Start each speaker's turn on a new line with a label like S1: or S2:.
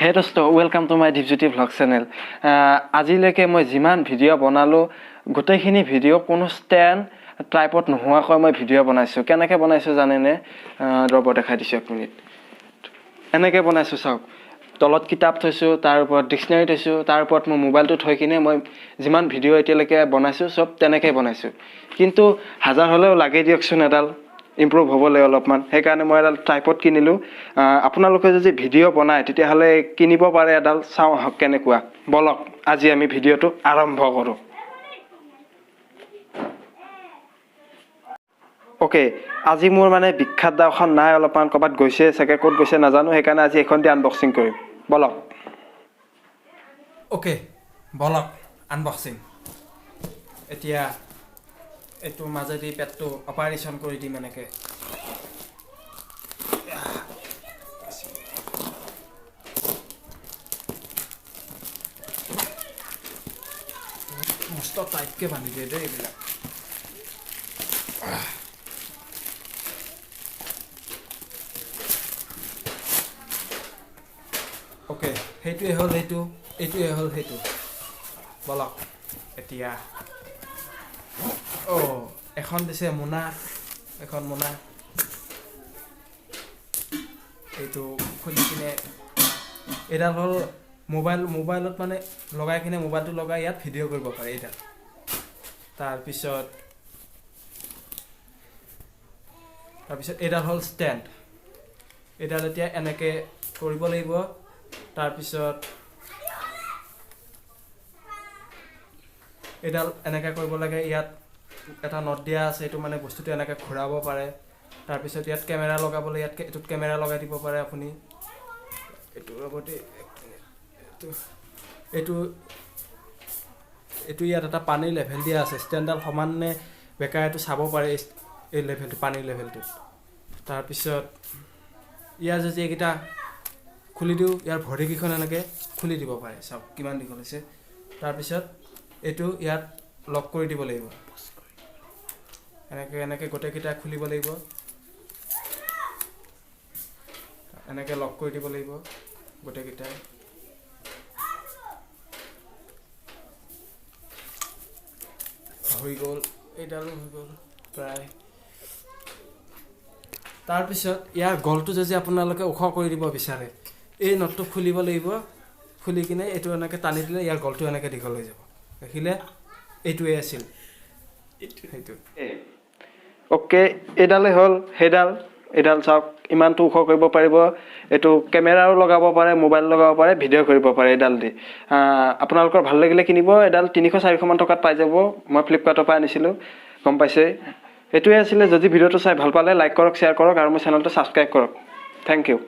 S1: হে দোস্ত welcome to my Dipjyoti vlog channel আজিলৈকে মই যিমান ভিডিঅ' বনালোঁ গোটেইখিনি ভিডিঅ' কোনো ষ্টেণ্ড ট্ৰাইপড নোহোৱাকৈ মই ভিডিঅ' বনাইছোঁ কেনেকৈ বনাইছোঁ জানেনে ৰ'ব দেখাই দিছোঁ এক মিনিট এনেকৈ বনাইছোঁ চাওক তলত কিতাপ থৈছোঁ তাৰ ওপৰত ডিক্সনাৰী থৈছোঁ তাৰ ওপৰত মোৰ মোবাইলটো থৈ কিনে মই যিমান ভিডিঅ' এতিয়ালৈকে বনাইছোঁ চব তেনেকৈ বনাইছোঁ কিন্তু হাজাৰ হ'লেও লাগে দিয়কচোন এডাল ইম্প্ৰুভ হ'বলৈ অলপমান সেইকাৰণে মই এডাল ট্ৰাইপড কিনিলোঁ আপোনালোকে যদি ভিডিঅ' বনায় তেতিয়াহ'লে কিনিব পাৰে এডাল চাওঁ আহক কেনেকুৱা বলক আজি আমি ভিডিঅ'টো আৰম্ভ কৰোঁ অ'কে আজি মোৰ মানে বিখ্যাত দাওখন নাই অলপমান ক'ৰবাত গৈছে চাগে ক'ত গৈছে নাজানো সেইকাৰণে আজি এখন দি আনবক্সিং কৰিম বলক
S2: অ'কে বলক আনবক্সিং এতিয়া এইটো মাজেদি পেটটো অপাৰেশ্যন কৰি দিম এনেকৈ মস্ত টাইটকৈ বান্ধি দিয়ে দেই এইবিলাক অ'কে সেইটোৱে হ'ল সেইটো এইটোৱে হ'ল সেইটো বলক এতিয়া এখন দিছে মোনা এখন মোনা এইটো খুলি কিনে এইডাল হ'ল মোবাইলত মানে লগাই কিনে মোবাইলটো লগাই ইয়াত ভিডিঅ' কৰিব পাৰে এইডাল তাৰপিছত এইডাল হ'ল ষ্টেণ্ড এইডাল এতিয়া এনেকৈ কৰিব লাগিব তাৰপিছত এইডাল এনেকৈ কৰিব লাগে ইয়াত এটা নট দিয়া আছে এইটো মানে বস্তুটো এনেকৈ ঘূৰাব পাৰে তাৰপিছত ইয়াত কেমেৰা লগাবলৈ ইয়াত এইটোত কেমেৰা লগাই দিব পাৰে আপুনি এইটোৰ লগতে এইটো ইয়াত এটা পানীৰ লেভেল দিয়া আছে ষ্টেণ্ডাৰ্ড সমানে বেকাৰ এইটো চাব পাৰে এই লেভেলটো পানীৰ লেভেলটোত তাৰপিছত ইয়াৰ যদি এইকেইটা খুলি দিওঁ ইয়াৰ ভৰিকেইখন এনেকৈ খুলি দিব পাৰে চাওক কিমান দীঘল হৈছে তাৰপিছত এইটো ইয়াত লক কৰি দিব লাগিব এনেকৈ গোটেইকেইটা খুলিব লাগিব এনেকৈ লক কৰি দিব লাগিব গোটেইকেইটাই হৈ গ'ল এইডালো হৈ গ'ল প্ৰায় তাৰপিছত ইয়াৰ গলটো যদি আপোনালোকে ওখ কৰি দিব বিচাৰে এই নটটো খুলিব লাগিব খুলি কিনে এইটো এনেকৈ টানি দিলে ইয়াৰ গলটো এনেকৈ দীঘল হৈ যাব দেখিলে এইটোৱে আছিল সেইটো
S1: অ'কে এইডালে হ'ল এইডাল চাওক ইমানটো ওখ কৰিব পাৰিব এইটো কেমেৰাও লগাব পাৰে মোবাইল লগাব পাৰে ভিডিঅ' কৰিব পাৰে এইডাল দি আপোনালোকৰ ভাল লাগিলে কিনিব এডাল 300-400 মান টকাত পাই যাব মই ফ্লিপকাৰ্টৰ পৰা আনিছিলোঁ গম পাইছে এইটোৱে আছিলে যদি ভিডিঅ'টো চাই ভাল পালে লাইক কৰক শ্বেয়াৰ কৰক আৰু মোৰ চেনেলটো ছাবস্ক্ৰাইব কৰক থেংক ইউ